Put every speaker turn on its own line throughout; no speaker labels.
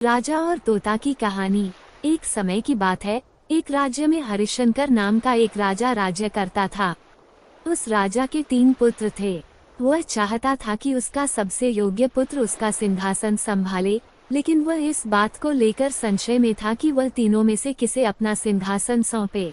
राजा और तोता की कहानी। एक समय की बात है, एक राज्य में हरिशंकर नाम का एक राजा राज्य करता था। उस राजा के 3 पुत्र थे। वह चाहता था कि उसका सबसे योग्य पुत्र उसका सिंहासन संभाले, लेकिन वह इस बात को लेकर संशय में था कि वह तीनों में से किसे अपना सिंहासन सौंपे।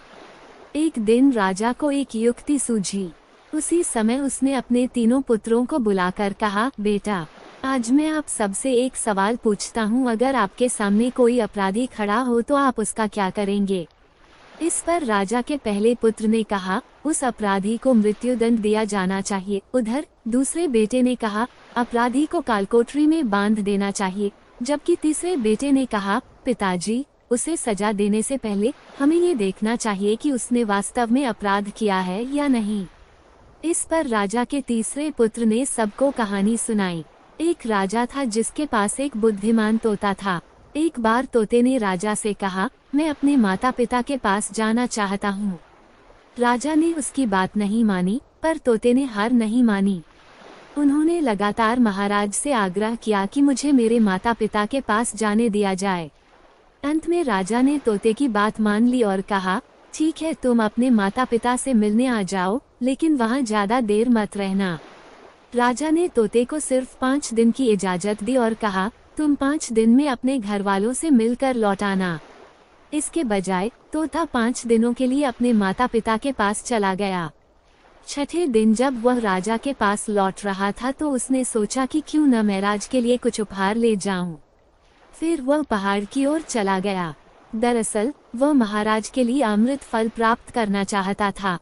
एक दिन राजा को एक युक्ति सूझी। उसी समय उसने अपने तीनों पुत्रों को बुलाकर कहा, बेटा, आज मैं आप सबसे एक सवाल पूछता हूँ। अगर आपके सामने कोई अपराधी खड़ा हो तो आप उसका क्या करेंगे? इस पर राजा के पहले पुत्र ने कहा, उस अपराधी को मृत्युदंड दिया जाना चाहिए। उधर दूसरे बेटे ने कहा, अपराधी को कालकोठरी में बांध देना चाहिए। जबकि तीसरे बेटे ने कहा, पिताजी, उसे सजा देने से पहले हमें ये देखना चाहिए कि उसने वास्तव में अपराध किया है या नहीं। इस पर राजा के तीसरे पुत्र ने सबको कहानी सुनाई। एक राजा था जिसके पास एक बुद्धिमान तोता था। एक बार तोते ने राजा से कहा, मैं अपने माता पिता के पास जाना चाहता हूँ। राजा ने उसकी बात नहीं मानी, पर तोते ने हार नहीं मानी। उन्होंने लगातार महाराज से आग्रह किया कि मुझे मेरे माता पिता के पास जाने दिया जाए। अंत में राजा ने तोते की बात मान ली और कहा, ठीक है, तुम अपने माता पिता से मिलने आ जाओ, लेकिन वहाँ ज्यादा देर मत रहना। राजा ने तोते को सिर्फ 5 दिन की इजाजत दी और कहा, तुम 5 दिन में अपने घर वालों से मिलकर लौट आना। इसके बजाय तोता 5 दिनों के लिए अपने माता पिता के पास चला गया। छठे दिन जब वह राजा के पास लौट रहा था तो उसने सोचा कि क्यों न मैं राज के लिए कुछ उपहार ले जाऊं। फिर वह पहाड़ की ओर चला गया। दरअसल वह महाराज के लिए अमृत फल प्राप्त करना चाहता था।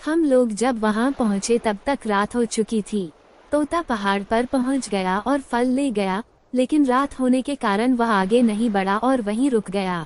हम लोग जब वहां पहुंचे तब तक रात हो चुकी थी। तोता पहाड़ पर पहुंच गया और फल ले गया, लेकिन रात होने के कारण वह आगे नहीं बढ़ा और वहीं रुक गया।